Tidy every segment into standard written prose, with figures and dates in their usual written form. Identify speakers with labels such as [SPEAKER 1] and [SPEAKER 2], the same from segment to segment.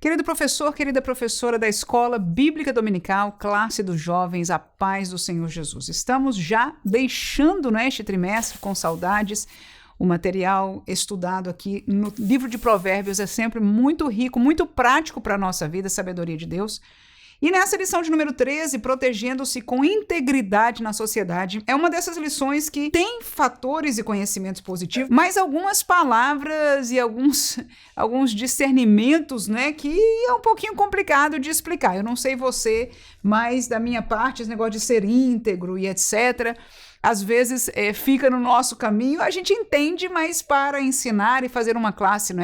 [SPEAKER 1] Querido professor, querida professora da Escola Bíblica Dominical, classe dos jovens, a paz do Senhor Jesus. Estamos já deixando este trimestre com saudades. O material estudado aqui no livro de Provérbios é sempre muito rico, muito prático para a nossa vida, sabedoria de Deus. E nessa lição de número 13, protegendo-se com integridade na sociedade, é uma dessas lições que tem fatores e conhecimentos positivos, mas algumas palavras e alguns discernimentos, que é um pouquinho complicado de explicar. Eu não sei você, mas da minha parte, esse negócio de ser íntegro e etc., às vezes fica no nosso caminho, a gente entende, mas para ensinar e fazer uma classe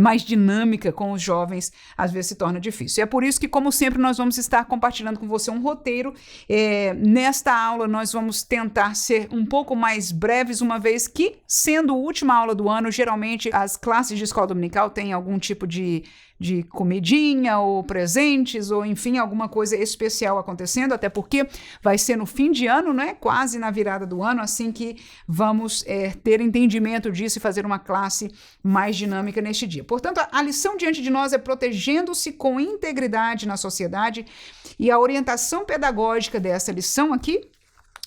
[SPEAKER 1] mais dinâmica com os jovens, às vezes se torna difícil. E é por isso que, como sempre, nós vamos estar compartilhando com você um roteiro. Nesta aula, nós vamos tentar ser um pouco mais breves, uma vez que, sendo a última aula do ano, geralmente as classes de escola dominical têm algum tipo de comidinha ou presentes ou enfim, alguma coisa especial acontecendo, até porque vai ser no fim de ano, quase na virada do ano, assim que vamos ter entendimento disso e fazer uma classe mais dinâmica neste dia. Portanto, a lição diante de nós é protegendo-se com integridade na sociedade, e a orientação pedagógica dessa lição aqui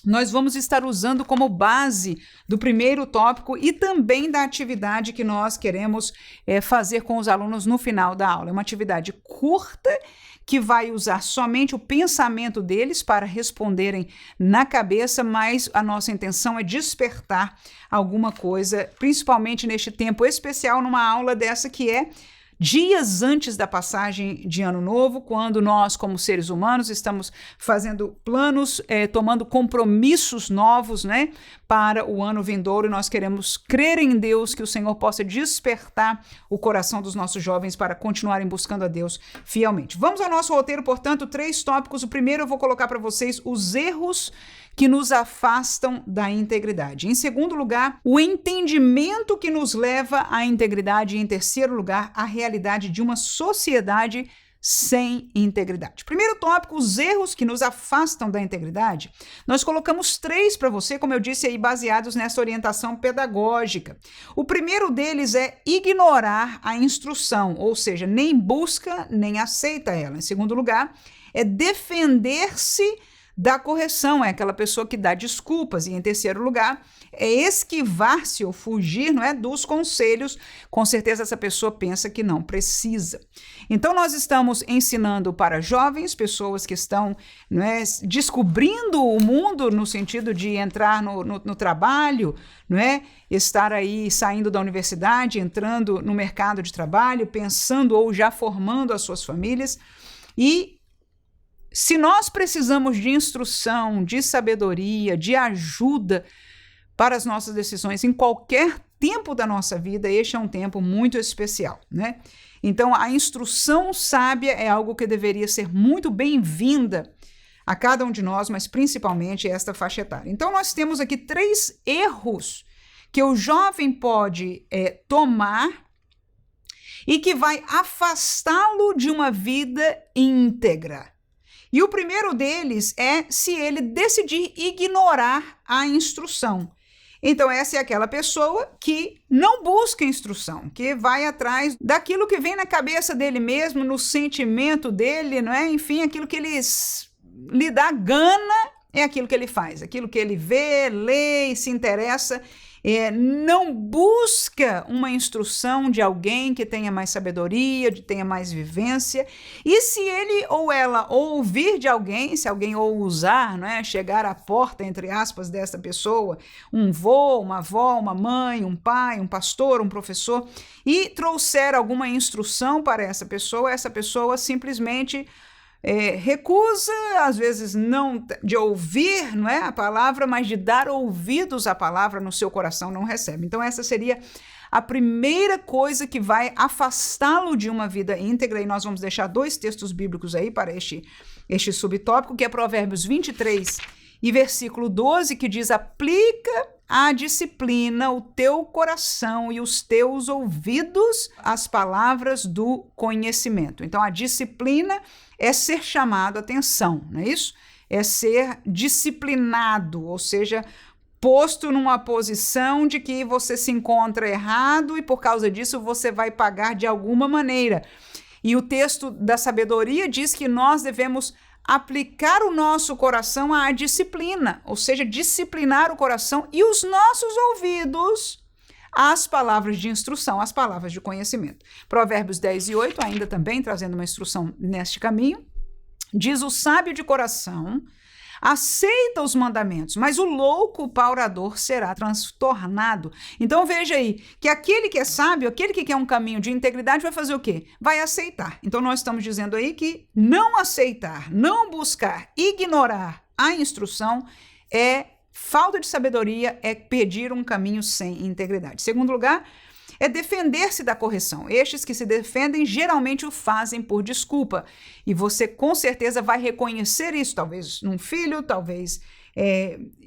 [SPEAKER 1] nós vamos estar usando como base do primeiro tópico e também da atividade que nós queremos fazer com os alunos no final da aula. É uma atividade curta que vai usar somente o pensamento deles para responderem na cabeça, mas a nossa intenção é despertar alguma coisa, principalmente neste tempo especial, numa aula dessa que é dias antes da passagem de Ano Novo, quando nós, como seres humanos, estamos fazendo planos, tomando compromissos novos, para o ano vindouro, e nós queremos crer em Deus, que o Senhor possa despertar o coração dos nossos jovens para continuarem buscando a Deus fielmente. Vamos ao nosso roteiro, portanto, 3 tópicos. O primeiro eu vou colocar para vocês os erros que nos afastam da integridade. Em segundo lugar, o entendimento que nos leva à integridade. E em terceiro lugar, a realidade de uma sociedade sem integridade. Primeiro tópico, os erros que nos afastam da integridade. Nós colocamos 3 para você, como eu disse aí, baseados nessa orientação pedagógica. O primeiro deles é ignorar a instrução, ou seja, nem busca, nem aceita ela. Em segundo lugar, é defender-se da correção, é aquela pessoa que dá desculpas. E em terceiro lugar, é esquivar-se ou fugir, dos conselhos. Com certeza essa pessoa pensa que não precisa. Então nós estamos ensinando para jovens, pessoas que estão descobrindo o mundo no sentido de entrar no trabalho, estar aí saindo da universidade, entrando no mercado de trabalho, pensando ou já formando as suas famílias. E se nós precisamos de instrução, de sabedoria, de ajuda para as nossas decisões em qualquer tempo da nossa vida, este é um tempo muito especial, Então, a instrução sábia é algo que deveria ser muito bem-vinda a cada um de nós, mas principalmente esta faixa etária. Então, nós temos aqui 3 erros que o jovem pode tomar e que vai afastá-lo de uma vida íntegra. E o primeiro deles é se ele decidir ignorar a instrução. Então, essa é aquela pessoa que não busca instrução, que vai atrás daquilo que vem na cabeça dele mesmo, no sentimento dele, Enfim, aquilo que lhe dá gana é aquilo que ele faz, aquilo que ele vê, lê e se interessa. Não busca uma instrução de alguém que tenha mais sabedoria, que tenha mais vivência. E se ele ou ela ouvir de alguém, se alguém ousar, chegar à porta, entre aspas, dessa pessoa, um vô, uma avó, uma mãe, um pai, um pastor, um professor, e trouxer alguma instrução para essa pessoa simplesmente recusa, às vezes não de ouvir a palavra, mas de dar ouvidos à palavra no seu coração, não recebe. Então essa seria a primeira coisa que vai afastá-lo de uma vida íntegra, e nós vamos deixar 2 textos bíblicos aí para este subtópico, que é Provérbios 23 e versículo 12, que diz: aplica a disciplina, o teu coração e os teus ouvidos, as palavras do conhecimento. Então, a disciplina é ser chamado a atenção, não é isso? É ser disciplinado, ou seja, posto numa posição de que você se encontra errado e por causa disso você vai pagar de alguma maneira. E o texto da sabedoria diz que nós devemos aplicar o nosso coração à disciplina, ou seja, disciplinar o coração e os nossos ouvidos às palavras de instrução, às palavras de conhecimento. Provérbios 10:8, ainda também trazendo uma instrução neste caminho, diz: o sábio de coração aceita os mandamentos, mas o louco, o paurador, será transtornado. Então veja aí, que aquele que é sábio, aquele que quer um caminho de integridade, vai fazer o quê? Vai aceitar. Então nós estamos dizendo aí que não aceitar, não buscar, ignorar a instrução é falta de sabedoria, é pedir um caminho sem integridade. Segundo lugar, é defender-se da correção. Estes que se defendem geralmente o fazem por desculpa. E você com certeza vai reconhecer isso, talvez num filho, talvez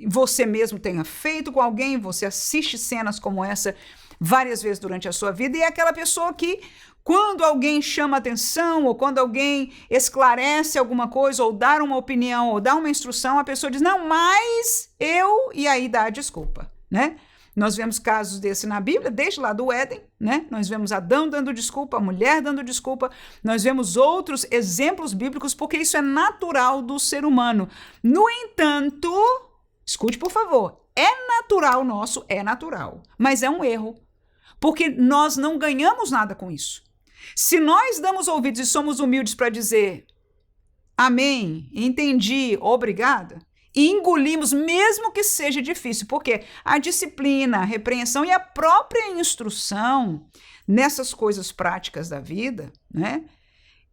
[SPEAKER 1] você mesmo tenha feito com alguém, você assiste cenas como essa várias vezes durante a sua vida, e é aquela pessoa que, quando alguém chama atenção, ou quando alguém esclarece alguma coisa, ou dá uma opinião, ou dá uma instrução, a pessoa diz, não, mas eu, e aí dá a desculpa, né? Nós vemos casos desse na Bíblia, desde lá do Éden, né? Nós vemos Adão dando desculpa, a mulher dando desculpa, nós vemos outros exemplos bíblicos, porque isso é natural do ser humano. No entanto, escute por favor, é natural nosso, é natural, mas é um erro, porque nós não ganhamos nada com isso. Se nós damos ouvidos e somos humildes para dizer amém, entendi, obrigada, e engolimos, mesmo que seja difícil, porque a disciplina, a repreensão e a própria instrução nessas coisas práticas da vida, né?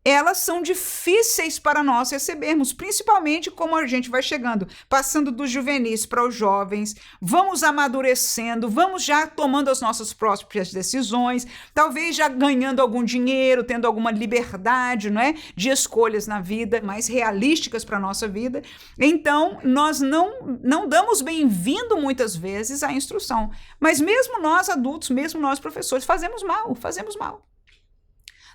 [SPEAKER 1] Elas são difíceis para nós recebermos, principalmente como a gente vai chegando, passando dos juvenis para os jovens, vamos amadurecendo, vamos já tomando as nossas próprias decisões, talvez já ganhando algum dinheiro, tendo alguma liberdade, não é? De escolhas na vida, mais realísticas para a nossa vida. Então, nós não damos bem-vindo muitas vezes à instrução, mas mesmo nós adultos, mesmo nós professores, fazemos mal.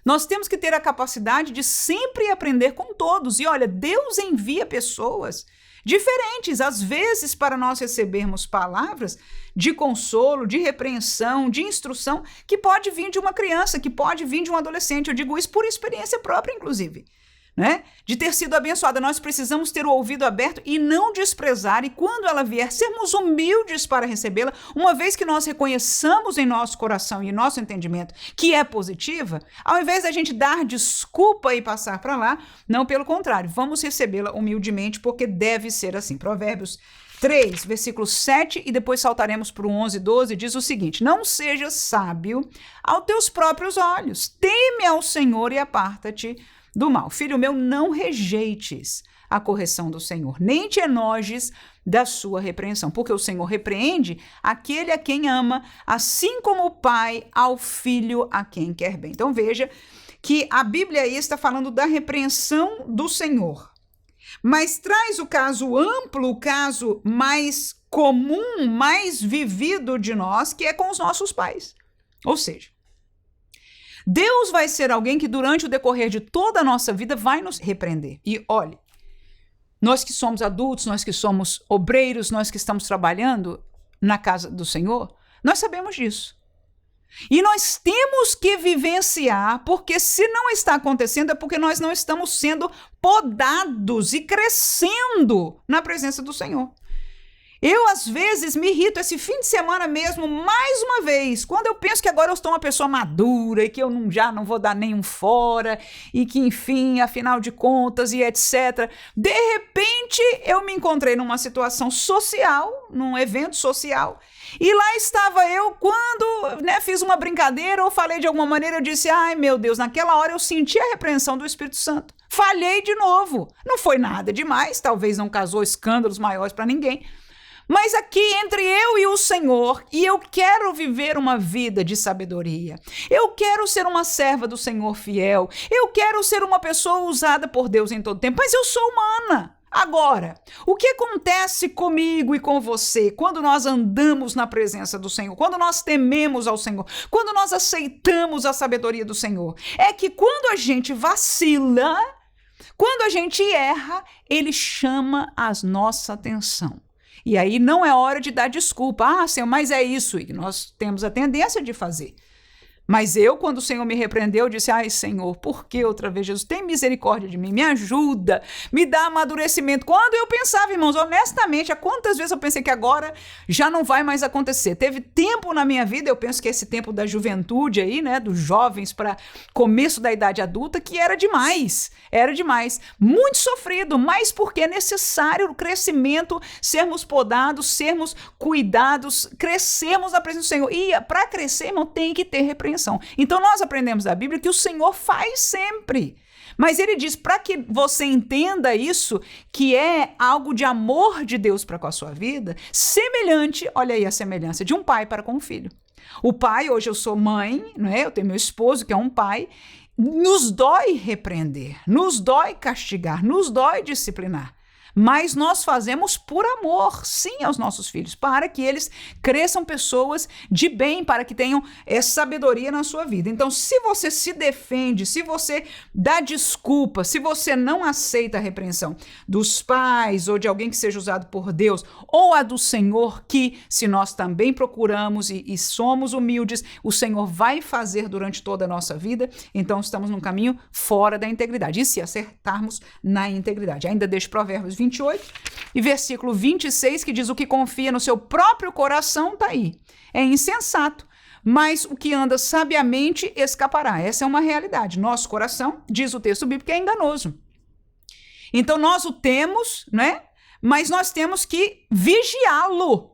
[SPEAKER 1] Nós temos que ter a capacidade de sempre aprender com todos. E olha, Deus envia pessoas diferentes, às vezes, para nós recebermos palavras de consolo, de repreensão, de instrução, que pode vir de uma criança, que pode vir de um adolescente. Eu digo isso por experiência própria, inclusive, né? De ter sido abençoada. Nós precisamos ter o ouvido aberto e não desprezar, e quando ela vier, sermos humildes para recebê-la, uma vez que nós reconheçamos em nosso coração e em nosso entendimento que é positiva, ao invés da gente dar desculpa e passar para lá, não, pelo contrário, vamos recebê-la humildemente, porque deve ser assim. Provérbios 3, versículo 7, e depois saltaremos para o 11:12, diz o seguinte: não sejas sábio aos teus próprios olhos, teme ao Senhor e aparta-te do mal. Filho meu, não rejeites a correção do Senhor, nem te enojes da sua repreensão, porque o Senhor repreende aquele a quem ama, assim como o pai ao filho a quem quer bem. Então veja que a Bíblia aí está falando da repreensão do Senhor, mas traz o caso amplo, o caso mais comum, mais vivido de nós, que é com os nossos pais. Ou seja, Deus vai ser alguém que durante o decorrer de toda a nossa vida vai nos repreender. E olhe, nós que somos adultos, nós que somos obreiros, nós que estamos trabalhando na casa do Senhor, nós sabemos disso. E nós temos que vivenciar, porque se não está acontecendo é porque nós não estamos sendo podados e crescendo na presença do Senhor. Eu, às vezes, me irrito esse fim de semana mesmo, mais uma vez, quando eu penso que agora eu estou uma pessoa madura e que eu já não vou dar nenhum fora e que, enfim, afinal de contas e etc. De repente, eu me encontrei numa situação social, num evento social, e lá estava eu quando, fiz uma brincadeira ou falei de alguma maneira, eu disse, ai meu Deus, naquela hora eu senti a repreensão do Espírito Santo. Falhei de novo. Não foi nada demais, talvez não causou escândalos maiores para ninguém, mas aqui entre eu e o Senhor, e eu quero viver uma vida de sabedoria, eu quero ser uma serva do Senhor fiel, eu quero ser uma pessoa usada por Deus em todo tempo, mas eu sou humana. Agora, o que acontece comigo e com você quando nós andamos na presença do Senhor, quando nós tememos ao Senhor, quando nós aceitamos a sabedoria do Senhor, é que quando a gente vacila, quando a gente erra, Ele chama a nossa atenção. E aí não é hora de dar desculpa. Ah, Senhor, mas é isso. E nós temos a tendência de fazer. Mas eu, quando o Senhor me repreendeu, eu disse, ai, Senhor, por que outra vez, Jesus? Tem misericórdia de mim, me ajuda, me dá amadurecimento. Quando eu pensava, irmãos, honestamente, há quantas vezes eu pensei que agora já não vai mais acontecer? Teve tempo na minha vida, eu penso que esse tempo da juventude aí, né, dos jovens para começo da idade adulta, que era demais, muito sofrido, mas porque é necessário o crescimento, sermos podados, sermos cuidados, crescermos na presença do Senhor. E para crescer, irmão, tem que ter repreensão. Então nós aprendemos da Bíblia que o Senhor faz sempre. Mas ele diz, para que você entenda isso, que é algo de amor de Deus para com a sua vida, semelhante, olha aí a semelhança, de um pai para com um filho. O pai, hoje eu sou mãe, não é? Eu tenho meu esposo que é um pai, nos dói repreender, nos dói castigar, nos dói disciplinar. Mas nós fazemos por amor, sim, aos nossos filhos, para que eles cresçam pessoas de bem, para que tenham sabedoria na sua vida. Então, se você se defende, se você dá desculpa, se você não aceita a repreensão dos pais ou de alguém que seja usado por Deus, ou a do Senhor, que se nós também procuramos e somos humildes, o Senhor vai fazer durante toda a nossa vida, então estamos num caminho fora da integridade. E se acertarmos na integridade? Ainda deixo Provérbios 28 e versículo 26, que diz: o que confia no seu próprio coração, tá aí, é insensato, mas o que anda sabiamente escapará. Essa é uma realidade. Nosso coração, diz o texto bíblico, é enganoso. Então nós o temos, né? Mas nós temos que vigiá-lo,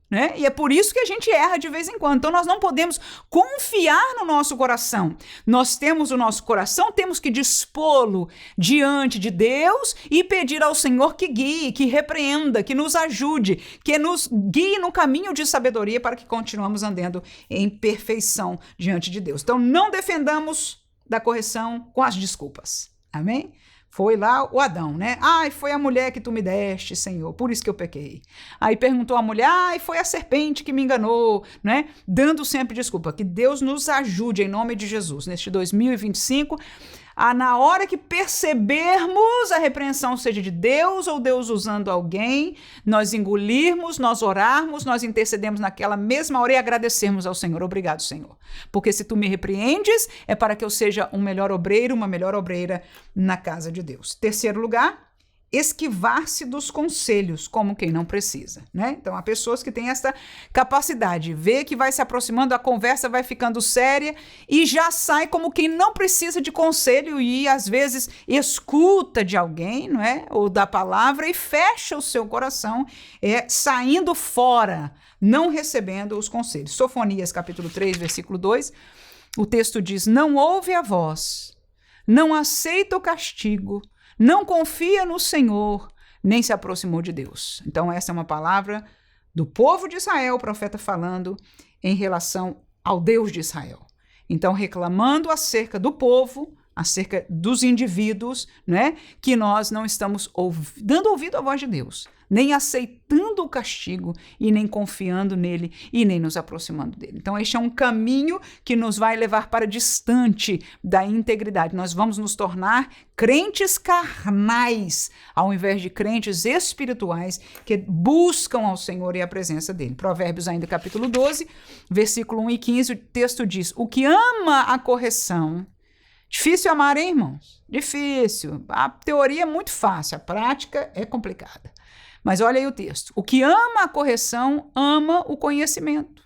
[SPEAKER 1] né? E é por isso que a gente erra de vez em quando. Então nós não podemos confiar no nosso coração. Nós temos o nosso coração, temos que dispô-lo diante de Deus e pedir ao Senhor que guie, que repreenda, que nos ajude, que nos guie no caminho de sabedoria para que continuemos andando em perfeição diante de Deus. Então não defendamos da correção com as desculpas. Amém? Foi lá o Adão, né? Ai, foi a mulher que tu me deste, Senhor, por isso que eu pequei. Aí perguntou a mulher, ai, foi a serpente que me enganou, né? Dando sempre desculpa. Que Deus nos ajude, em nome de Jesus, neste 2025, a na hora que percebermos a repreensão seja de Deus ou Deus usando alguém, nós engolirmos, nós orarmos, nós intercedemos naquela mesma hora e agradecermos ao Senhor. Obrigado, Senhor. Porque se tu me repreendes, é para que eu seja um melhor obreiro, uma melhor obreira na casa de Deus. Terceiro lugar, esquivar-se dos conselhos, como quem não precisa, né? Então, há pessoas que têm essa capacidade, vê que vai se aproximando, a conversa vai ficando séria e já sai como quem não precisa de conselho e, às vezes, escuta de alguém, não é? Ou da palavra e fecha o seu coração, saindo fora, não recebendo os conselhos. Sofonias, capítulo 3, versículo 2, o texto diz: não ouve a voz, não aceita o castigo, não confia no Senhor, nem se aproximou de Deus. Então, essa é uma palavra do povo de Israel, o profeta falando em relação ao Deus de Israel. Então, reclamando acerca do povo, acerca dos indivíduos, né, que nós não estamos dando ouvido à voz de Deus, nem aceitando o castigo e nem confiando nele e nem nos aproximando dele. Então, este é um caminho que nos vai levar para distante da integridade. Nós vamos nos tornar crentes carnais, ao invés de crentes espirituais que buscam ao Senhor e a presença dele. Provérbios ainda, capítulo 12, versículo 1 e 15, o texto diz: o que ama a correção. Difícil amar, hein, irmãos? Difícil. A teoria é muito fácil, a prática é complicada. Mas olha aí o texto. O que ama a correção, ama o conhecimento.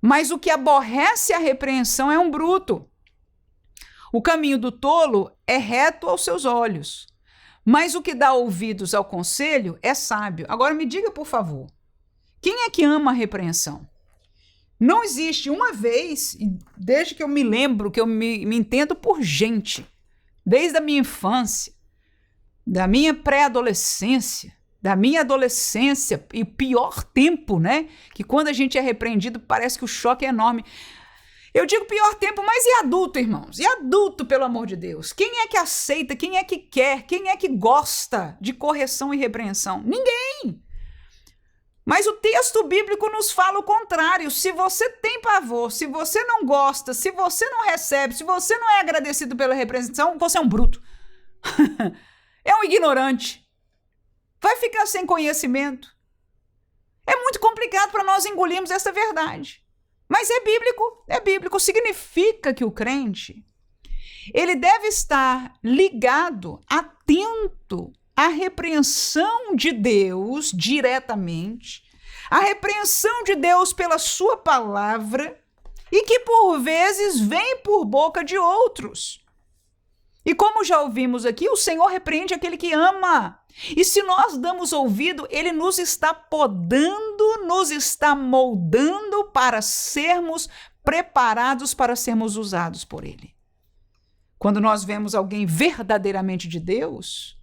[SPEAKER 1] Mas o que aborrece a repreensão é um bruto. O caminho do tolo é reto aos seus olhos. Mas o que dá ouvidos ao conselho é sábio. Agora me diga, por favor, quem é que ama a repreensão? Não existe uma vez, desde que eu me lembro, que eu me entendo por gente, desde a minha infância, da minha pré-adolescência, da minha adolescência e pior tempo, né? Que quando a gente é repreendido parece que o choque é enorme. Eu digo pior tempo, mas e adulto, irmãos? E adulto, pelo amor de Deus? Quem é que aceita? Quem é que quer? Quem é que gosta de correção e repreensão? Ninguém! Mas o texto bíblico nos fala o contrário. Se você tem pavor, se você não gosta, se você não recebe, se você não é agradecido pela repreensão, você é um bruto. É um ignorante. Vai ficar sem conhecimento. É muito complicado para nós engolirmos essa verdade. Mas é bíblico, significa que o crente, ele deve estar ligado, atento à repreensão de Deus diretamente, à repreensão de Deus pela sua palavra, e que por vezes vem por boca de outros. E como já ouvimos aqui, o Senhor repreende aquele que ama. E se nós damos ouvido, ele nos está podando, nos está moldando para sermos preparados para sermos usados por ele. Quando nós vemos alguém verdadeiramente de Deus,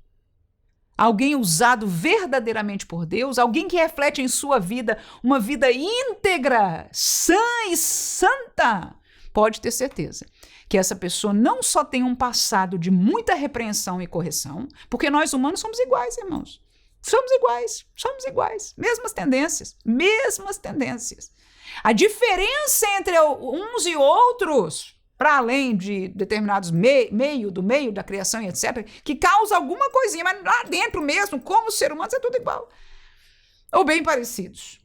[SPEAKER 1] alguém usado verdadeiramente por Deus, alguém que reflete em sua vida uma vida íntegra, sã e santa, pode ter certeza que essa pessoa não só tem um passado de muita repreensão e correção, porque nós humanos somos iguais, irmãos. Somos iguais. Mesmas tendências. A diferença entre uns e outros, para além de determinados do meio da criação e etc., que causa alguma coisinha, mas lá dentro mesmo, como ser humano, é tudo igual. Ou bem parecidos.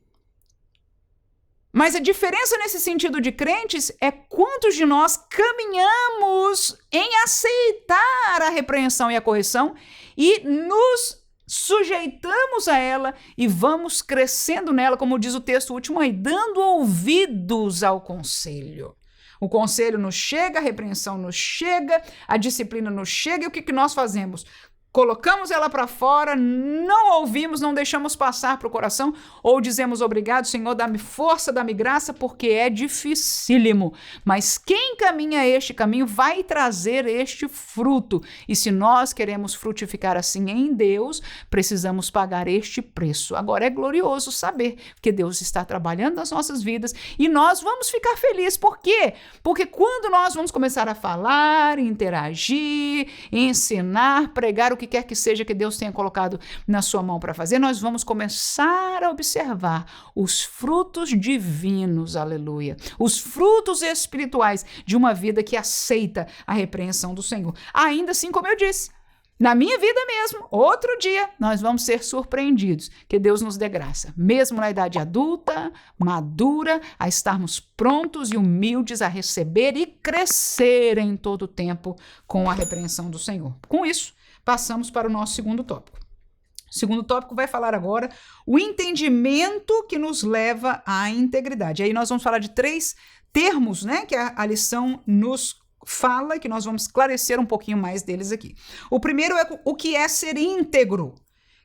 [SPEAKER 1] Mas a diferença nesse sentido de crentes é quantos de nós caminhamos em aceitar a repreensão e a correção e nos sujeitamos a ela e vamos crescendo nela, como diz o texto último aí, dando ouvidos ao conselho. O conselho nos chega, a repreensão nos chega, a disciplina nos chega, e o que nós fazemos? Colocamos ela para fora, não ouvimos, não deixamos passar para o coração, ou dizemos obrigado, Senhor, dá-me força, dá-me graça, porque é dificílimo. Mas quem caminha este caminho vai trazer este fruto. E se nós queremos frutificar assim em Deus, precisamos pagar este preço. Agora é glorioso saber que Deus está trabalhando nas nossas vidas e nós vamos ficar felizes. Por quê? Porque quando nós vamos começar a falar, interagir, ensinar, pregar o que quer que seja que Deus tenha colocado na sua mão para fazer, nós vamos começar a observar os frutos divinos, aleluia, os frutos espirituais de uma vida que aceita a repreensão do Senhor. Ainda assim, como eu disse, na minha vida mesmo, outro dia, nós vamos ser surpreendidos, que Deus nos dê graça, mesmo na idade adulta, madura, a estarmos prontos e humildes a receber e crescer em todo o tempo com a repreensão do Senhor. Com isso, passamos para o nosso segundo tópico. O segundo tópico vai falar agora o entendimento que nos leva à integridade. Aí nós vamos falar de 3 termos, né, que a lição nos fala, que nós vamos esclarecer um pouquinho mais deles aqui. O primeiro é o que é ser íntegro,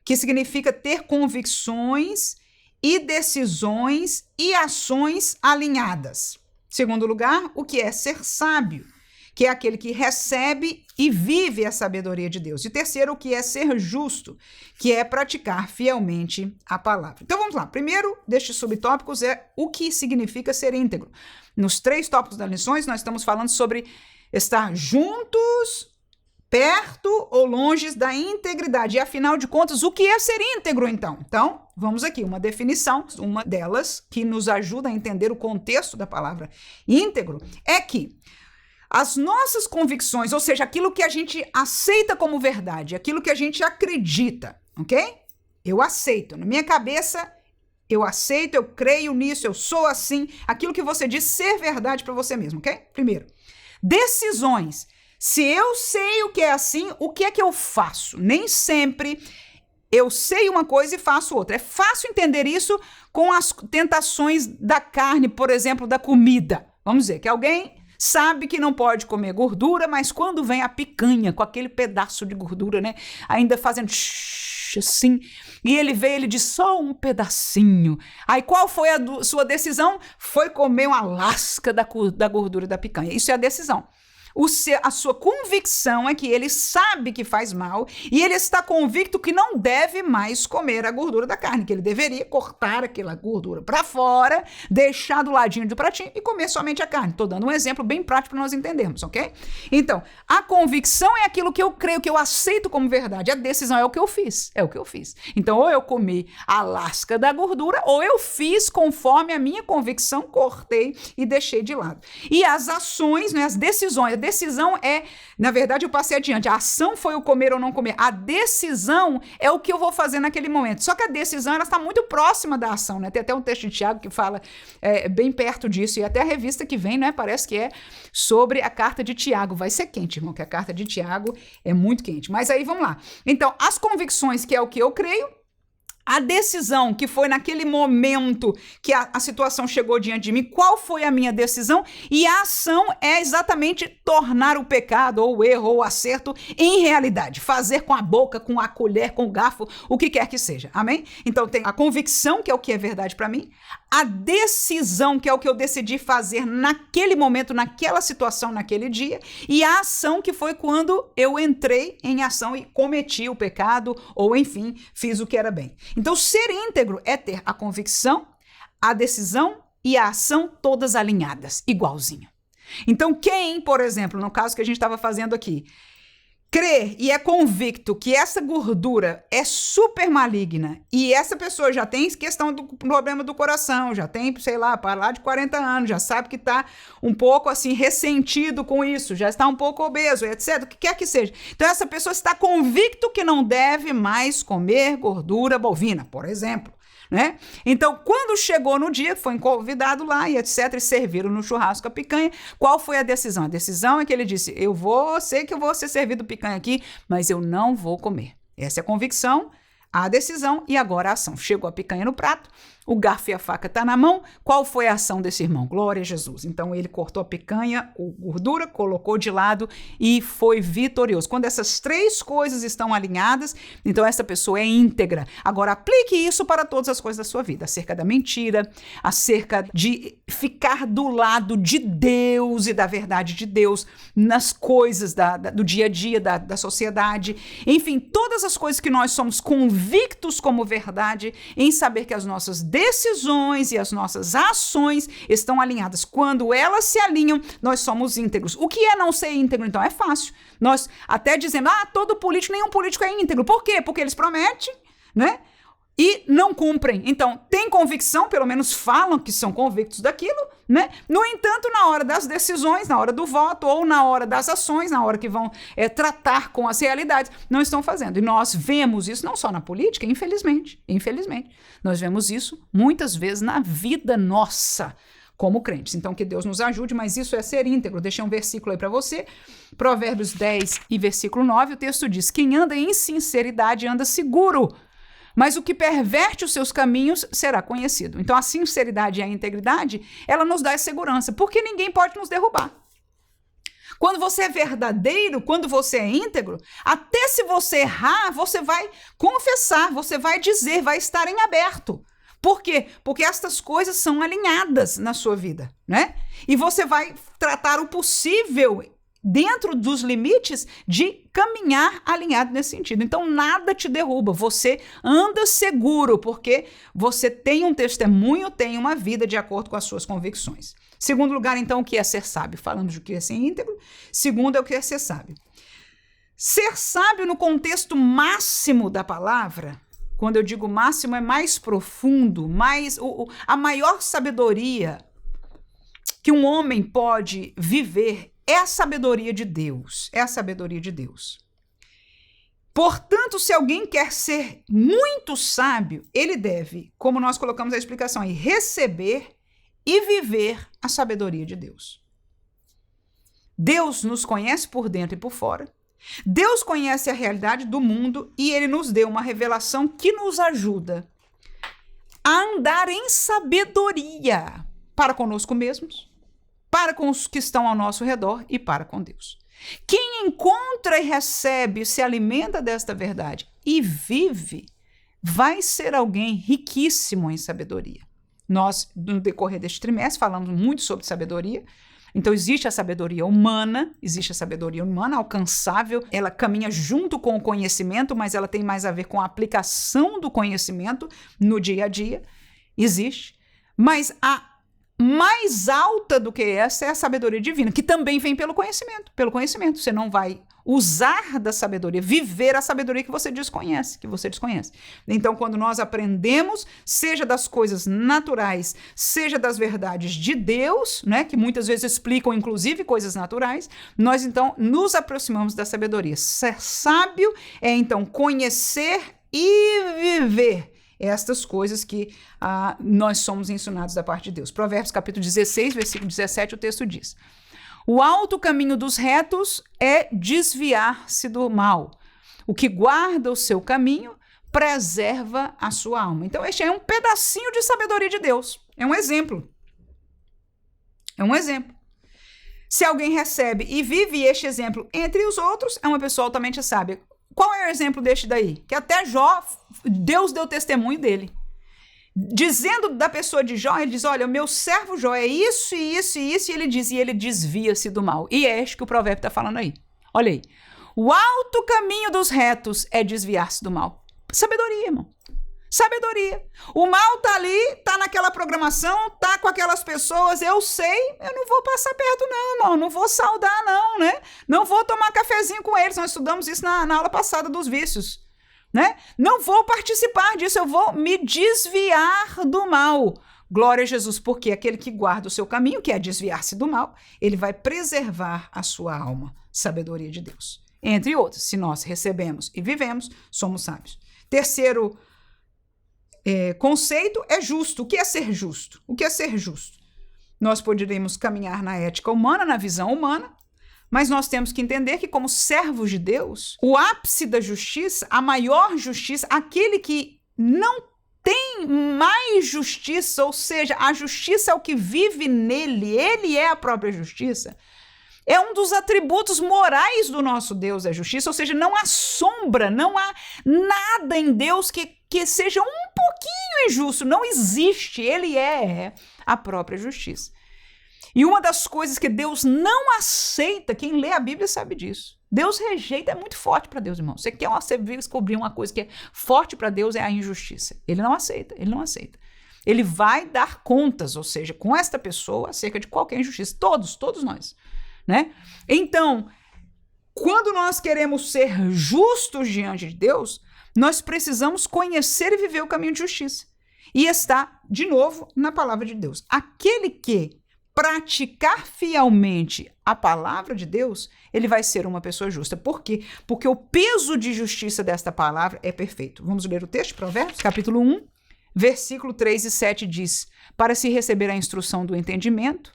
[SPEAKER 1] que significa ter convicções e decisões e ações alinhadas. Segundo lugar, o que é ser sábio, que é aquele que recebe e vive a sabedoria de Deus. E terceiro, o que é ser justo, que é praticar fielmente a palavra. Então vamos lá. Primeiro destes subtópicos é o que significa ser íntegro. Nos 3 tópicos das lições, nós estamos falando sobre estar juntos, perto ou longe da integridade. E afinal de contas, o que é ser íntegro então? Então, vamos aqui, uma definição, uma delas que nos ajuda a entender o contexto da palavra íntegro, é que as nossas convicções, ou seja, aquilo que a gente aceita como verdade, aquilo que a gente acredita, ok? Eu aceito. Na minha cabeça, eu aceito, eu creio nisso, eu sou assim. Aquilo que você diz ser verdade para você mesmo, ok? Primeiro, decisões. Se eu sei o que é assim, o que é que eu faço? Nem sempre eu sei uma coisa e faço outra. É fácil entender isso com as tentações da carne, por exemplo, da comida. Vamos dizer que alguém sabe que não pode comer gordura, mas quando vem a picanha com aquele pedaço de gordura, né, ainda fazendo assim, e ele diz só um pedacinho. Aí qual foi a sua decisão? Foi comer uma lasca da gordura da picanha. Isso é a decisão. A sua convicção é que ele sabe que faz mal e ele está convicto que não deve mais comer a gordura da carne, que ele deveria cortar aquela gordura para fora, deixar do ladinho do pratinho e comer somente a carne. Estou dando um exemplo bem prático para nós entendermos, ok? Então, a convicção é aquilo que eu creio, que eu aceito como verdade. A decisão é o que eu fiz. Então, ou eu comi a lasca da gordura, ou eu fiz conforme a minha convicção, cortei e deixei de lado. E as ações, né, as decisões, decisão na verdade, eu passei adiante. A ação foi o comer ou não comer. A decisão é o que eu vou fazer naquele momento. Só que a decisão, ela está muito próxima da ação, né? Tem até um texto de Tiago que fala bem perto disso, e até a revista que vem, né? Parece que é sobre a carta de Tiago. Vai ser quente, irmão, que a carta de Tiago é muito quente. Mas aí, vamos lá. Então, as convicções, que é o que eu creio, a decisão, que foi naquele momento que a situação chegou diante de mim, qual foi a minha decisão? E a ação é exatamente tornar o pecado, ou o erro, ou o acerto em realidade. Fazer com a boca, com a colher, com o garfo, o que quer que seja. Amém? Então tem a convicção, que é o que é verdade para mim, a decisão, que é o que eu decidi fazer naquele momento, naquela situação, naquele dia, e a ação, que foi quando eu entrei em ação e cometi o pecado, ou enfim, fiz o que era bem. Então, ser íntegro é ter a convicção, a decisão e a ação todas alinhadas, igualzinho. Então, quem, por exemplo, no caso que a gente estava fazendo aqui, crê e é convicto que essa gordura é super maligna e essa pessoa já tem questão do problema do coração, já tem, sei lá, para lá de 40 anos, já sabe que está um pouco assim ressentido com isso, já está um pouco obeso, etc., o que quer que seja. Então essa pessoa está convicto que não deve mais comer gordura bovina, por exemplo. Né? Então, quando chegou no dia, foi convidado lá e etc, e serviram no churrasco a picanha, qual foi a decisão? A decisão é que ele disse, sei que eu vou ser servido picanha aqui, mas eu não vou comer. Essa é a convicção, a decisão e agora a ação. Chegou a picanha no prato, o garfo e a faca estão na mão. Qual foi a ação desse irmão? Glória a Jesus. Então ele cortou a picanha, a gordura, colocou de lado e foi vitorioso. Quando essas três coisas estão alinhadas, então essa pessoa é íntegra. Agora aplique isso para todas as coisas da sua vida. Acerca da mentira, acerca de ficar do lado de Deus e da verdade de Deus nas coisas do dia a dia, da sociedade. Enfim, todas as coisas que nós somos convictos como verdade, em saber que as nossas decisões e as nossas ações estão alinhadas. Quando elas se alinham, nós somos íntegros. O que é não ser íntegro, então? É fácil. Nós até dizemos, todo político, nenhum político é íntegro. Por quê? Porque eles prometem, né? E não cumprem. Então, tem convicção, pelo menos falam que são convictos daquilo, né? No entanto, na hora das decisões, na hora do voto ou na hora das ações, na hora que vão tratar com as realidades, não estão fazendo. E nós vemos isso não só na política, infelizmente. Nós vemos isso muitas vezes na vida nossa como crentes. Então, que Deus nos ajude, mas isso é ser íntegro. Deixei um versículo aí para você, Provérbios 10 e versículo 9, o texto diz, quem anda em sinceridade anda seguro, mas o que perverte os seus caminhos será conhecido. Então, a sinceridade e a integridade, ela nos dá segurança, porque ninguém pode nos derrubar. Quando você é verdadeiro, quando você é íntegro, até se você errar, você vai confessar, você vai dizer, vai estar em aberto. Por quê? Porque estas coisas são alinhadas na sua vida, né? E você vai tratar o possível dentro dos limites de caminhar alinhado nesse sentido. Então, nada te derruba. Você anda seguro, porque você tem um testemunho, tem uma vida de acordo com as suas convicções. Segundo lugar, então, o que é ser sábio? Falamos do que é ser íntegro. Segundo é o que é ser sábio. Ser sábio no contexto máximo da palavra, quando eu digo máximo, é mais profundo, a maior sabedoria que um homem pode viver é a sabedoria de Deus, Portanto, se alguém quer ser muito sábio, ele deve, como nós colocamos a explicação aí, receber e viver a sabedoria de Deus. Deus nos conhece por dentro e por fora. Deus conhece a realidade do mundo e ele nos deu uma revelação que nos ajuda a andar em sabedoria para conosco mesmos, para com os que estão ao nosso redor e para com Deus. Quem encontra e recebe, se alimenta desta verdade e vive, vai ser alguém riquíssimo em sabedoria. Nós, no decorrer deste trimestre, falamos muito sobre sabedoria. Então, existe a sabedoria humana alcançável, ela caminha junto com o conhecimento, mas ela tem mais a ver com a aplicação do conhecimento no dia a dia. Existe. Mas a mais alta do que essa é a sabedoria divina, que também vem pelo conhecimento. Você não vai usar da sabedoria, viver a sabedoria que você desconhece, Então, quando nós aprendemos, seja das coisas naturais, seja das verdades de Deus, né, que muitas vezes explicam, inclusive, coisas naturais, nós, então, nos aproximamos da sabedoria. Ser sábio é, então, conhecer e viver estas coisas que nós somos ensinados da parte de Deus. Provérbios, capítulo 16, versículo 17, o texto diz: o alto caminho dos retos é desviar-se do mal. O que guarda o seu caminho preserva a sua alma. Então, este é um pedacinho de sabedoria de Deus. É um exemplo. Se alguém recebe e vive este exemplo entre os outros, é uma pessoa altamente sábia. Qual é o exemplo deste daí? Que até Jó, Deus deu testemunho dele. Dizendo da pessoa de Jó, ele diz, olha, o meu servo Jó é isso, e isso, e isso, e ele diz, e ele desvia-se do mal. E é este que o provérbio está falando aí. Olha aí. O alto caminho dos retos é desviar-se do mal. Sabedoria, irmão. Sabedoria. O mal tá ali, tá naquela programação, tá com aquelas pessoas, eu sei, eu não vou passar perto não, irmão, não vou saudar não, né? Não vou tomar cafezinho com eles, nós estudamos isso na aula passada dos vícios. Né? Não vou participar disso, eu vou me desviar do mal. Glória a Jesus, porque aquele que guarda o seu caminho, que é desviar-se do mal, ele vai preservar a sua alma. Sabedoria de Deus. Entre outros, se nós recebemos e vivemos, somos sábios. Terceiro conceito é justo. O que é ser justo? O que é ser justo? Nós poderíamos caminhar na ética humana, na visão humana, mas nós temos que entender que, como servos de Deus, o ápice da justiça, a maior justiça, aquele que não tem mais justiça, ou seja, a justiça é o que vive nele, ele é a própria justiça, é um dos atributos morais do nosso Deus, a justiça, ou seja, não há sombra, não há nada em Deus que seja um pouquinho injusto, não existe, ele é a própria justiça. E uma das coisas que Deus não aceita, quem lê a Bíblia sabe disso. Deus rejeita, é muito forte para Deus, irmão. Você descobrir uma coisa que é forte para Deus é a injustiça. Ele não aceita. Ele vai dar contas, ou seja, com esta pessoa acerca de qualquer injustiça. Todos nós, né? Então, quando nós queremos ser justos diante de Deus, nós precisamos conhecer e viver o caminho de justiça. E está, de novo, na palavra de Deus. Aquele que praticar fielmente a palavra de Deus, ele vai ser uma pessoa justa. Por quê? Porque o peso de justiça desta palavra é perfeito. Vamos ler o texto, Provérbios, capítulo 1, versículo 3 e 7 diz: para se receber a instrução do entendimento,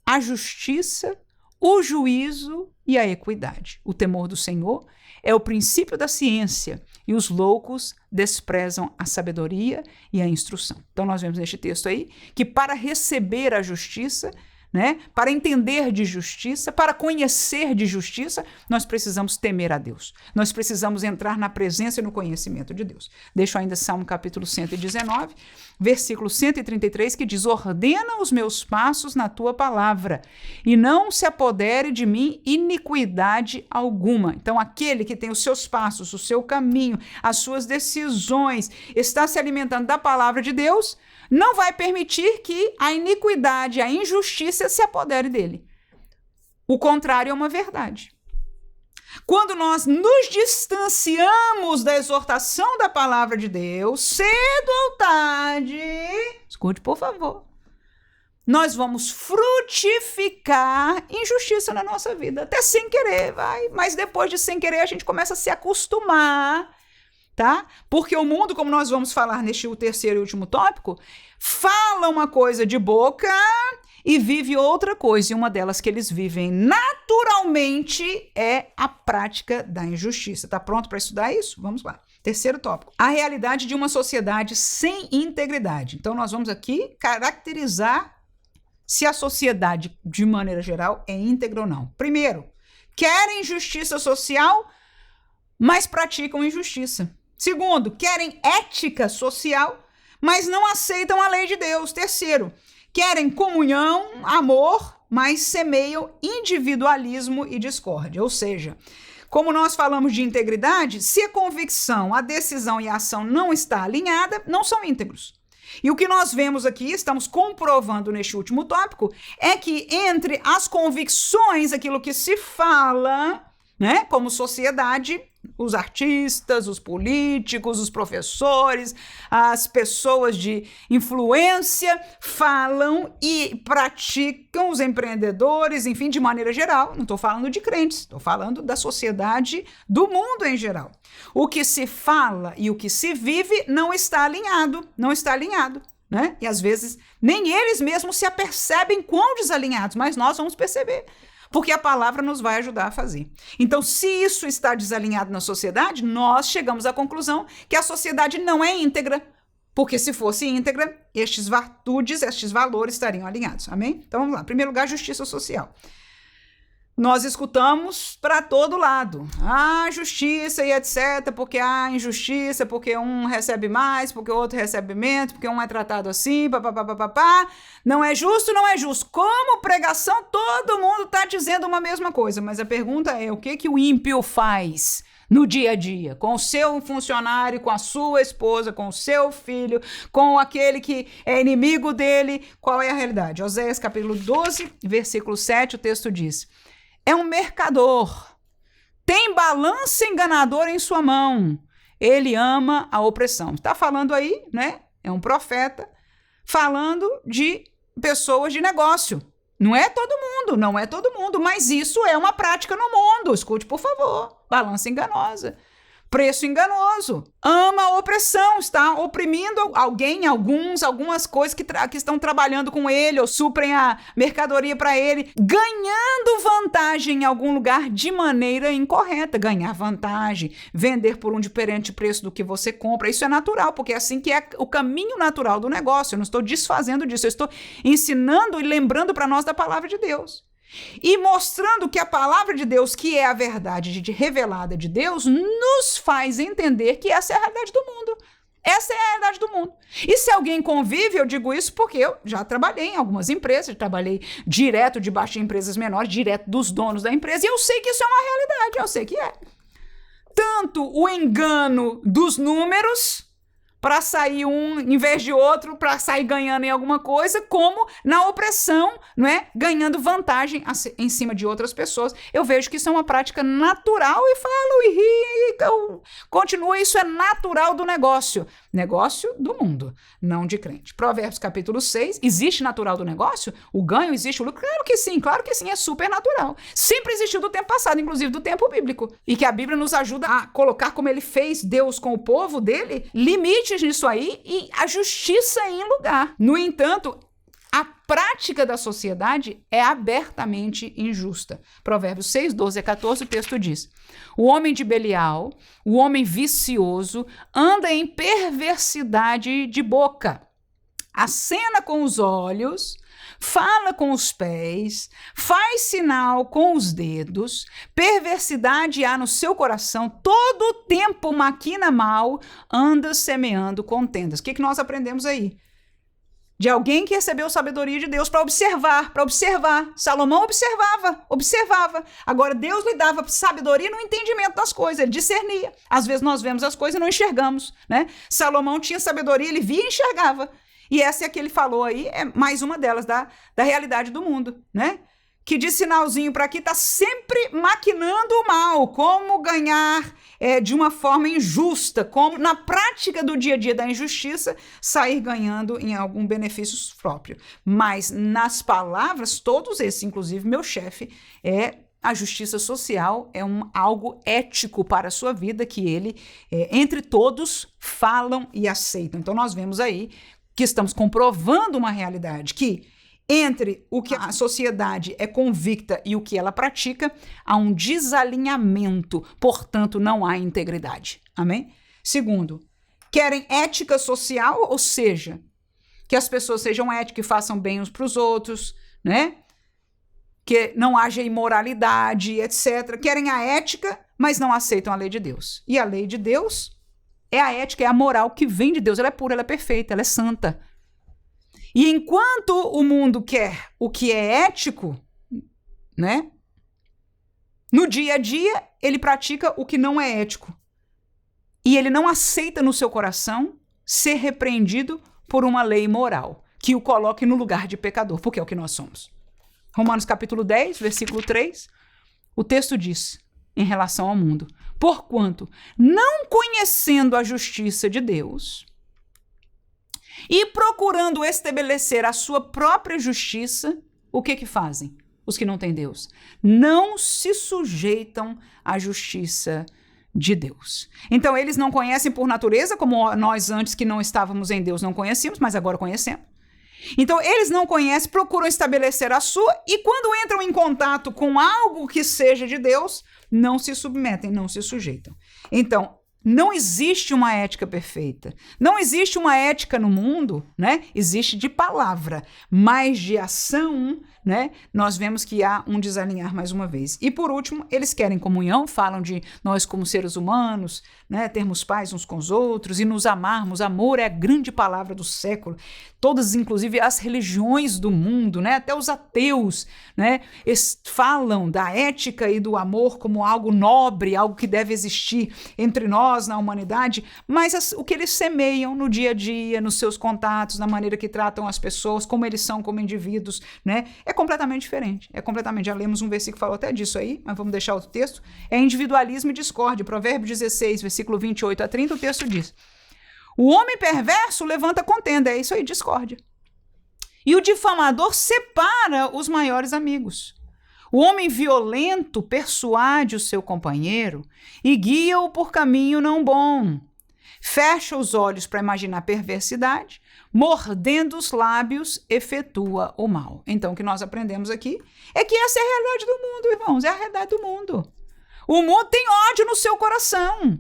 [SPEAKER 1] a justiça, o juízo e a equidade. O temor do Senhor é o princípio da ciência, e os loucos desprezam a sabedoria e a instrução. Então, nós vemos neste texto aí que para receber a justiça, né, para entender de justiça, para conhecer de justiça, nós precisamos temer a Deus. Nós precisamos entrar na presença e no conhecimento de Deus. Deixo ainda Salmo capítulo 119, versículo 133, que diz: ordena os meus passos na tua palavra, e não se apodere de mim iniquidade alguma. Então, aquele que tem os seus passos, o seu caminho, as suas decisões, está se alimentando da palavra de Deus, não vai permitir que a iniquidade, a injustiça se apodere dele. O contrário é uma verdade. Quando nós nos distanciamos da exortação da palavra de Deus, cedo ou tarde, escute por favor, nós vamos frutificar injustiça na nossa vida, até sem querer, mas depois de sem querer a gente começa a se acostumar, tá? Porque o mundo, como nós vamos falar neste terceiro e último tópico, fala uma coisa de boca e vive outra coisa, e uma delas que eles vivem naturalmente é a prática da injustiça. Tá pronto para estudar isso? Vamos lá. Terceiro tópico. A realidade de uma sociedade sem integridade. Então, nós vamos aqui caracterizar se a sociedade, de maneira geral, é íntegra ou não. Primeiro, querem justiça social, mas praticam injustiça. Segundo, querem ética social, mas não aceitam a lei de Deus. Terceiro, querem comunhão, amor, mas semeiam individualismo e discórdia. Ou seja, como nós falamos de integridade, se a convicção, a decisão e a ação não está alinhada, não são íntegros. E o que nós vemos aqui, estamos comprovando neste último tópico, é que entre as convicções, aquilo que se fala, né? Como sociedade, os artistas, os políticos, os professores, as pessoas de influência falam e praticam, os empreendedores, enfim, de maneira geral. Não estou falando de crentes, estou falando da sociedade, do mundo em geral. O que se fala e o que se vive não está alinhado, né? E às vezes nem eles mesmos se apercebem quão desalinhados, mas nós vamos perceber. Porque a palavra nos vai ajudar a fazer. Então, se isso está desalinhado na sociedade, nós chegamos à conclusão que a sociedade não é íntegra. Porque se fosse íntegra, estes valores estariam alinhados. Amém? Então, vamos lá. Em primeiro lugar, justiça social. Nós escutamos para todo lado. Justiça e etc. Porque há injustiça, porque um recebe mais, porque o outro recebe menos, porque um é tratado assim, papapá. Não é justo, não é justo. Como pregação, todo mundo está dizendo uma mesma coisa. Mas a pergunta é, o que o ímpio faz no dia a dia? Com o seu funcionário, com a sua esposa, com o seu filho, com aquele que é inimigo dele. Qual é a realidade? Oséias capítulo 12, versículo 7, o texto diz: é um mercador, tem balança enganadora em sua mão, ele ama a opressão. Está falando aí, né? É um profeta falando de pessoas de negócio. Não é todo mundo, mas isso é uma prática no mundo. Escute, por favor. Balança enganosa. Preço enganoso, ama a opressão, está oprimindo alguém, algumas coisas que estão trabalhando com ele ou suprem a mercadoria para ele, ganhando vantagem em algum lugar de maneira incorreta. Ganhar vantagem, vender por um diferente preço do que você compra, isso é natural, porque é assim que é o caminho natural do negócio. Eu não estou desfazendo disso, eu estou ensinando e lembrando para nós da palavra de Deus. E mostrando que a palavra de Deus, que é a verdade revelada de Deus, nos faz entender que essa é a realidade do mundo. Essa é a realidade do mundo. E se alguém convive, eu digo isso porque eu já trabalhei em algumas empresas, trabalhei direto debaixo de empresas menores, direto dos donos da empresa, e eu sei que isso é uma realidade, eu sei que é. Tanto o engano dos números, para sair um em vez de outro, para sair ganhando em alguma coisa, como na opressão, não é? Ganhando vantagem em cima de outras pessoas. Eu vejo que isso é uma prática natural e falo e rio, continua, isso é natural do negócio do mundo, não de crente. Provérbios capítulo 6, existe natural do negócio? O ganho, existe o lucro? Claro que sim, é super natural. Sempre existiu do tempo passado, inclusive do tempo bíblico, e que a Bíblia nos ajuda a colocar, como ele fez Deus com o povo dele, limites nisso aí e a justiça em lugar. No entanto, a prática da sociedade é abertamente injusta. Provérbios 6, 12 a 14, o texto diz: o homem de Belial, o homem vicioso, anda em perversidade de boca, acena com os olhos, fala com os pés, faz sinal com os dedos, perversidade há no seu coração, todo o tempo maquina mal, anda semeando contendas. O que nós aprendemos aí? De alguém que recebeu sabedoria de Deus para observar. Salomão observava. Agora Deus lhe dava sabedoria no entendimento das coisas, ele discernia. Às vezes nós vemos as coisas e não enxergamos, né? Salomão tinha sabedoria, ele via e enxergava. E essa é a que ele falou aí, é mais uma delas, da realidade do mundo, né? Que de sinalzinho para aqui está sempre maquinando o mal, como ganhar de uma forma injusta, como na prática do dia a dia da injustiça, sair ganhando em algum benefício próprio. Mas nas palavras, todos esses, inclusive meu chefe, a justiça social é algo ético para a sua vida, que ele, entre todos, falam e aceitam. Então nós vemos aí que estamos comprovando uma realidade que entre o que a sociedade é convicta e o que ela pratica, há um desalinhamento, portanto, não há integridade. Amém? Segundo, querem ética social, ou seja, que as pessoas sejam éticas e façam bem uns para os outros, né? Que não haja imoralidade, etc. Querem a ética, mas não aceitam a lei de Deus. E a lei de Deus é a ética, é a moral que vem de Deus. Ela é pura, ela é perfeita, ela é santa. E enquanto o mundo quer o que é ético, né? No dia a dia, ele pratica o que não é ético. E ele não aceita no seu coração ser repreendido por uma lei moral, que o coloque no lugar de pecador, porque é o que nós somos. Romanos capítulo 10, versículo 3, o texto diz: em relação ao mundo. Porquanto, não conhecendo a justiça de Deus e procurando estabelecer a sua própria justiça, o que fazem? Os que não têm Deus não se sujeitam à justiça de Deus. Então, eles não conhecem por natureza, como nós antes que não estávamos em Deus não conhecíamos, mas agora conhecemos. Então, eles não conhecem, procuram estabelecer a sua, e quando entram em contato com algo que seja de Deus, não se submetem, não se sujeitam. Então, não existe uma ética perfeita. Não existe uma ética no mundo, né? Existe de palavra, mas de ação, né? Nós vemos que há um desalinhar mais uma vez. E por último, eles querem comunhão, falam de nós como seres humanos, né? Termos paz uns com os outros e nos amarmos. Amor é a grande palavra do século. Todas, inclusive as religiões do mundo, né? Até os ateus, né? Falam da ética e do amor como algo nobre, algo que deve existir entre nós, na humanidade, mas o que eles semeiam no dia a dia, nos seus contatos, na maneira que tratam as pessoas, como eles são como indivíduos, né? É completamente diferente. É completamente. Já lemos um versículo que falou até disso aí, mas vamos deixar outro texto. É individualismo e discórdia. Provérbio 16, versículo 28 a 30, o texto diz: o homem perverso levanta contenda. É isso aí, discórdia. E o difamador separa os maiores amigos. O homem violento persuade o seu companheiro e guia-o por caminho não bom. Fecha os olhos para imaginar perversidade, mordendo os lábios, efetua o mal. Então, o que nós aprendemos aqui é que essa é a realidade do mundo, irmãos, é a realidade do mundo. O mundo tem ódio no seu coração.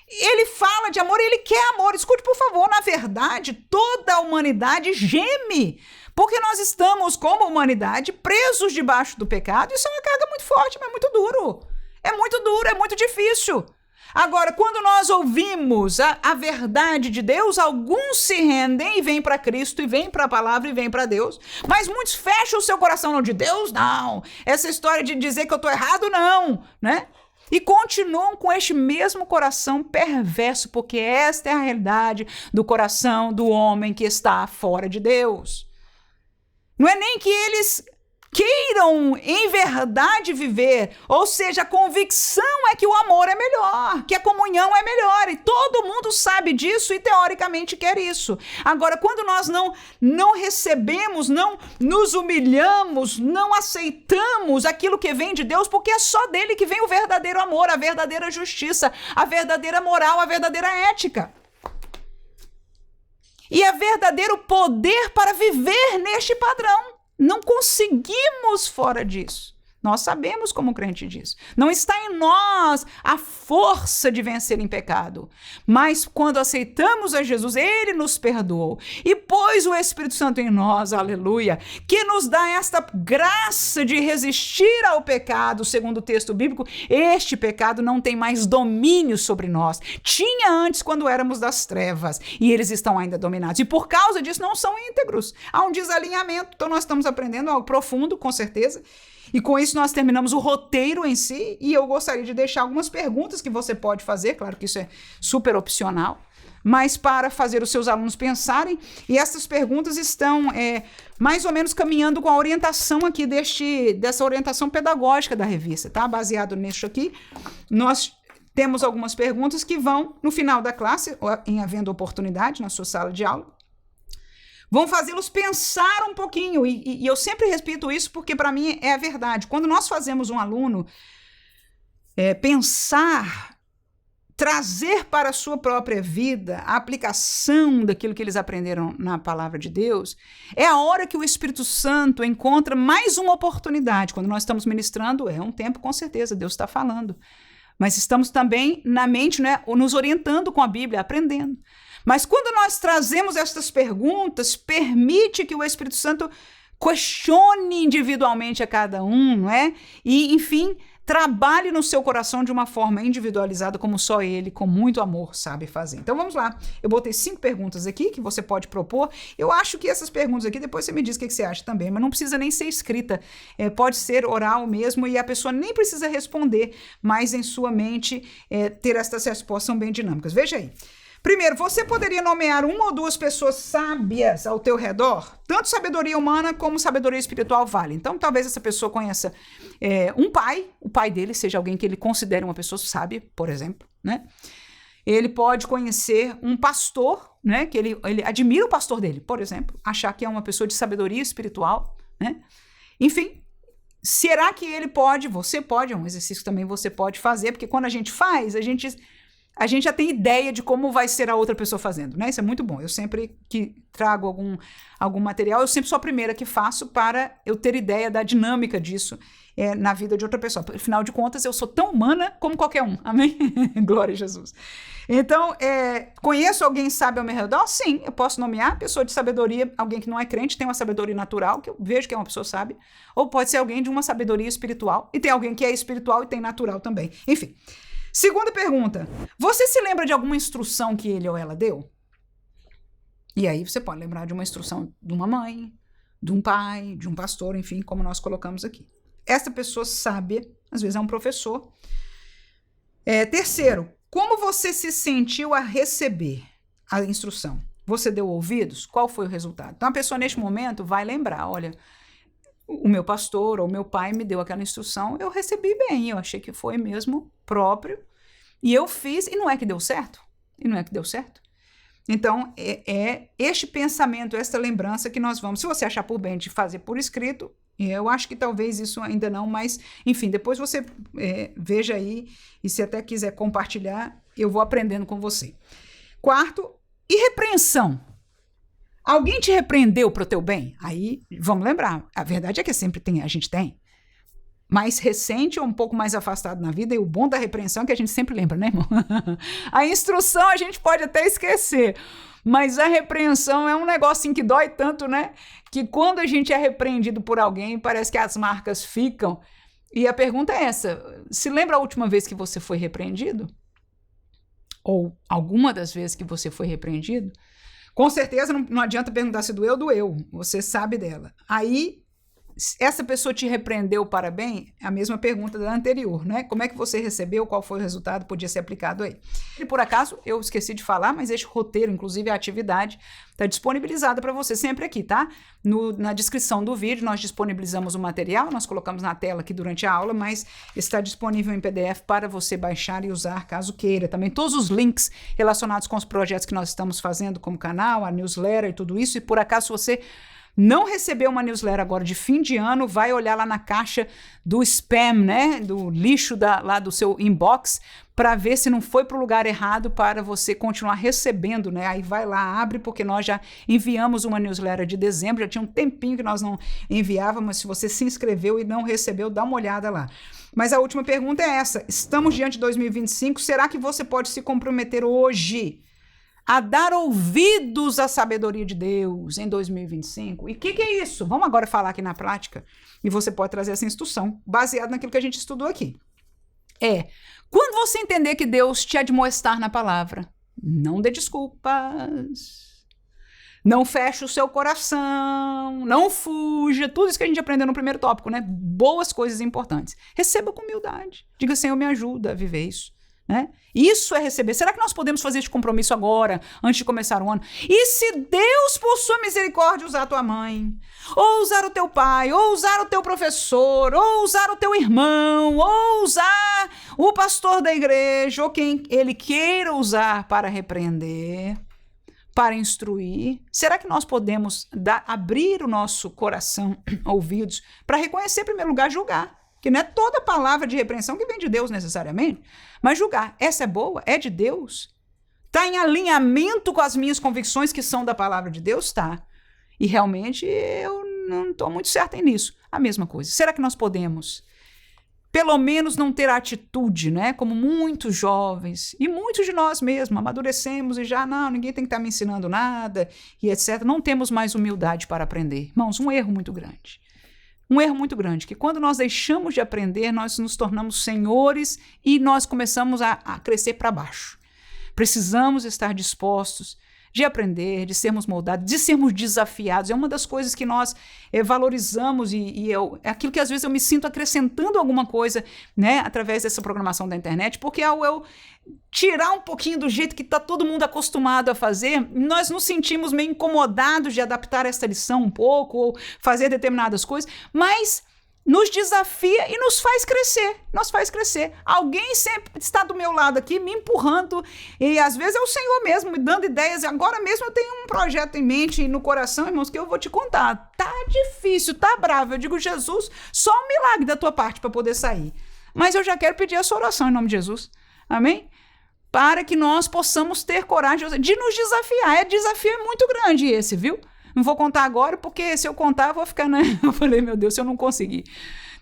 [SPEAKER 1] Ele fala de amor, ele quer amor. Escute, por favor, na verdade, toda a humanidade geme, porque nós estamos, como humanidade, presos debaixo do pecado. Isso é uma carga muito forte, mas muito duro. É muito duro, é muito difícil. Agora, quando nós ouvimos a verdade de Deus, alguns se rendem e vêm para Cristo, e vêm para a palavra, e vêm para Deus, mas muitos fecham o seu coração, não, de Deus não, essa história de dizer que eu estou errado, não, né? E continuam com este mesmo coração perverso, porque esta é a realidade do coração do homem que está fora de Deus. Não é nem que eles queiram em verdade viver, ou seja, a convicção é que o amor é melhor, que a comunhão é melhor, e todo mundo sabe disso e teoricamente quer isso. Agora, quando nós não recebemos, não nos humilhamos, não aceitamos aquilo que vem de Deus, porque é só dele que vem o verdadeiro amor, a verdadeira justiça, a verdadeira moral, a verdadeira ética. E é verdadeiro poder para viver neste padrão. Não conseguimos fora disso. Nós sabemos como o crente diz. Não está em nós a força de vencer em pecado. Mas quando aceitamos a Jesus, ele nos perdoou. E pôs o Espírito Santo em nós, aleluia, que nos dá esta graça de resistir ao pecado, segundo o texto bíblico. Este pecado não tem mais domínio sobre nós. Tinha antes quando éramos das trevas. E eles estão ainda dominados. E por causa disso não são íntegros. Há um desalinhamento. Então nós estamos aprendendo algo profundo, com certeza. E com isso nós terminamos o roteiro em si, e eu gostaria de deixar algumas perguntas que você pode fazer, claro que isso é super opcional, mas para fazer os seus alunos pensarem, e essas perguntas estão mais ou menos caminhando com a orientação aqui dessa orientação pedagógica da revista, tá? Baseado nisso aqui, nós temos algumas perguntas que vão, no final da classe, em havendo oportunidade, na sua sala de aula, vão fazê-los pensar um pouquinho, e eu sempre repito isso porque para mim é a verdade. Quando nós fazemos um aluno pensar, trazer para a sua própria vida a aplicação daquilo que eles aprenderam na palavra de Deus, é a hora que o Espírito Santo encontra mais uma oportunidade. Quando nós estamos ministrando, é um tempo com certeza, Deus está falando. Mas estamos também na mente, né, nos orientando com a Bíblia, aprendendo. Mas quando nós trazemos estas perguntas, permite que o Espírito Santo questione individualmente a cada um, não é? E, enfim, trabalhe no seu coração de uma forma individualizada, como só ele, com muito amor, sabe fazer. Então, vamos lá. Eu botei 5 perguntas aqui que você pode propor. Eu acho que essas perguntas aqui, depois você me diz o que você acha também, mas não precisa nem ser escrita. Pode ser oral mesmo, e a pessoa nem precisa responder, mas em sua mente ter estas respostas são bem dinâmicas. Veja aí. Primeiro, você poderia nomear uma ou duas pessoas sábias ao teu redor? Tanto sabedoria humana como sabedoria espiritual vale. Então, talvez essa pessoa conheça um pai, o pai dele seja alguém que ele considere uma pessoa sábia, por exemplo, né? Ele pode conhecer um pastor, né? Que ele admira o pastor dele, por exemplo, achar que é uma pessoa de sabedoria espiritual, né? Enfim, será que ele pode, você pode, é um exercício que também você pode fazer, porque quando a gente faz, a gente já tem ideia de como vai ser a outra pessoa fazendo, né? Isso é muito bom. Eu sempre que trago algum material, eu sempre sou a primeira que faço para eu ter ideia da dinâmica disso na vida de outra pessoa. Afinal de contas, eu sou tão humana como qualquer um. Amém? Glória a Jesus. Então, conheço alguém sábio ao meu redor? Sim, eu posso nomear pessoa de sabedoria, alguém que não é crente, tem uma sabedoria natural, que eu vejo que é uma pessoa sábia, ou pode ser alguém de uma sabedoria espiritual, e tem alguém que é espiritual e tem natural também. Enfim. Segunda pergunta, você se lembra de alguma instrução que ele ou ela deu? E aí você pode lembrar de uma instrução de uma mãe, de um pai, de um pastor, enfim, como nós colocamos aqui. Essa pessoa sábia, às vezes é um professor. Terceiro, como você se sentiu a receber a instrução? Você deu ouvidos? Qual foi o resultado? Então a pessoa neste momento vai lembrar, olha, o meu pastor ou meu pai me deu aquela instrução, eu recebi bem, eu achei que foi mesmo próprio, e eu fiz, e não é que deu certo? Então, este pensamento, esta lembrança que nós vamos, se você achar por bem de fazer por escrito, eu acho que talvez isso ainda não, mas, enfim, depois você veja aí, e se até quiser compartilhar, eu vou aprendendo com você. Quarto, e repreensão? Alguém te repreendeu para o teu bem? Aí, vamos lembrar, a verdade é que sempre a gente tem. Mais recente ou um pouco mais afastado na vida, e o bom da repreensão é que a gente sempre lembra, né, irmão? A instrução a gente pode até esquecer, mas a repreensão é um negocinho que dói tanto, né? Que quando a gente é repreendido por alguém, parece que as marcas ficam. E a pergunta é essa, se lembra a última vez que você foi repreendido? Ou alguma das vezes que você foi repreendido? Com certeza não adianta perguntar se doeu, você sabe dela. Aí, essa pessoa te repreendeu para bem? A mesma pergunta da anterior, né? Como é que você recebeu, qual foi o resultado, podia ser aplicado aí. E por acaso, eu esqueci de falar, mas este roteiro, inclusive a atividade, está disponibilizada para você sempre aqui, tá? Na descrição do vídeo, nós disponibilizamos o material, nós colocamos na tela aqui durante a aula, mas está disponível em PDF para você baixar e usar caso queira. Também todos os links relacionados com os projetos que nós estamos fazendo como canal, a newsletter e tudo isso, e por acaso você não recebeu uma newsletter agora de fim de ano, vai olhar lá na caixa do spam, né, do lixo lá do seu inbox, para ver se não foi para o lugar errado para você continuar recebendo, né? Aí vai lá, abre, porque nós já enviamos uma newsletter de dezembro, já tinha um tempinho que nós não enviávamos, mas se você se inscreveu e não recebeu, dá uma olhada lá. Mas a última pergunta é essa, estamos diante de 2025, será que você pode se comprometer hoje a dar ouvidos à sabedoria de Deus em 2025? E o que é isso? Vamos agora falar aqui na prática. E você pode trazer essa instrução, baseada naquilo que a gente estudou aqui. Quando você entender que Deus te admoestar na palavra, não dê desculpas, não feche o seu coração, não fuja, tudo isso que a gente aprendeu no primeiro tópico, né? Boas coisas importantes. Receba com humildade. Diga, Senhor, me ajuda a viver isso. Né? Isso é receber. Será que nós podemos fazer este compromisso agora, antes de começar o ano? E se Deus, por sua misericórdia, usar a tua mãe, ou usar o teu pai, ou usar o teu professor, ou usar o teu irmão, ou usar o pastor da igreja, ou quem ele queira usar para repreender, para instruir, será que nós podemos abrir o nosso coração, ouvidos, para reconhecer, em primeiro lugar, julgar? Que não é toda palavra de repreensão que vem de Deus necessariamente, mas julgar, essa é boa, é de Deus? Está em alinhamento com as minhas convicções que são da palavra de Deus? Tá. E realmente eu não estou muito certa nisso. A mesma coisa. Será que nós podemos, pelo menos, não ter a atitude, né? Como muitos jovens, e muitos de nós mesmos, amadurecemos e já, não, ninguém tem que estar me ensinando nada, e etc. Não temos mais humildade para aprender. Irmãos, um erro muito grande. Um erro muito grande, que quando nós deixamos de aprender, nós nos tornamos senhores e nós começamos a crescer para baixo. Precisamos estar dispostos de aprender, de sermos moldados, de sermos desafiados. É uma das coisas que nós valorizamos é aquilo que às vezes eu me sinto acrescentando alguma coisa, né, através dessa programação da internet, porque ao eu tirar um pouquinho do jeito que está todo mundo acostumado a fazer, nós nos sentimos meio incomodados de adaptar essa lição um pouco ou fazer determinadas coisas, mas nos desafia e nos faz crescer. Alguém sempre está do meu lado aqui, me empurrando, e às vezes é o Senhor mesmo, me dando ideias. Agora mesmo eu tenho um projeto em mente e no coração, irmãos, que eu vou te contar. Tá difícil, tá bravo. Eu digo, Jesus, só um milagre da tua parte para poder sair. Mas eu já quero pedir a sua oração em nome de Jesus. Amém? Para que nós possamos ter coragem de nos desafiar. Desafio é muito grande esse, viu? Não vou contar agora, porque se eu contar, eu vou ficar, né? Eu falei, meu Deus, se eu não conseguir.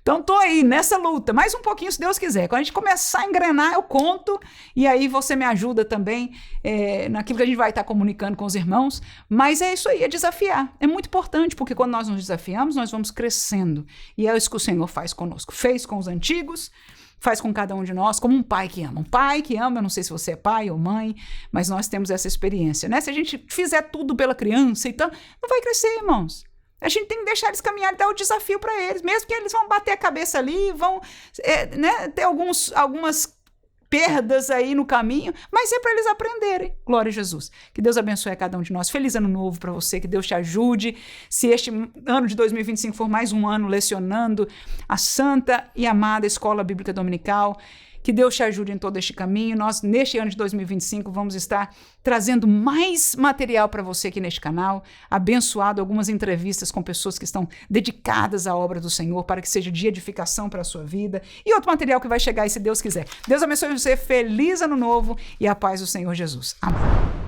[SPEAKER 1] Então, tô aí, nessa luta. Mais um pouquinho, se Deus quiser. Quando a gente começar a engrenar, eu conto. E aí você me ajuda também naquilo que a gente vai estar comunicando com os irmãos. Mas é isso aí, é desafiar. É muito importante, porque quando nós nos desafiamos, nós vamos crescendo. E é isso que o Senhor faz conosco. Fez com os antigos, faz com cada um de nós, como um pai que ama. Um pai que ama, eu não sei se você é pai ou mãe, mas nós temos essa experiência, né? Se a gente fizer tudo pela criança e tal, não vai crescer, irmãos. A gente tem que deixar eles caminhar e dar o desafio para eles, mesmo que eles vão bater a cabeça ali, vão ter algumas perdas aí no caminho, mas é para eles aprenderem. Glória a Jesus. Que Deus abençoe a cada um de nós. Feliz ano novo para você, que Deus te ajude. Se este ano de 2025 for mais um ano lecionando a santa e amada Escola Bíblica Dominical, que Deus te ajude em todo este caminho. Nós, neste ano de 2025, vamos estar trazendo mais material para você aqui neste canal, abençoado, algumas entrevistas com pessoas que estão dedicadas à obra do Senhor, para que seja de edificação para a sua vida, e outro material que vai chegar aí, se Deus quiser. Deus abençoe você, feliz ano novo e a paz do Senhor Jesus. Amém.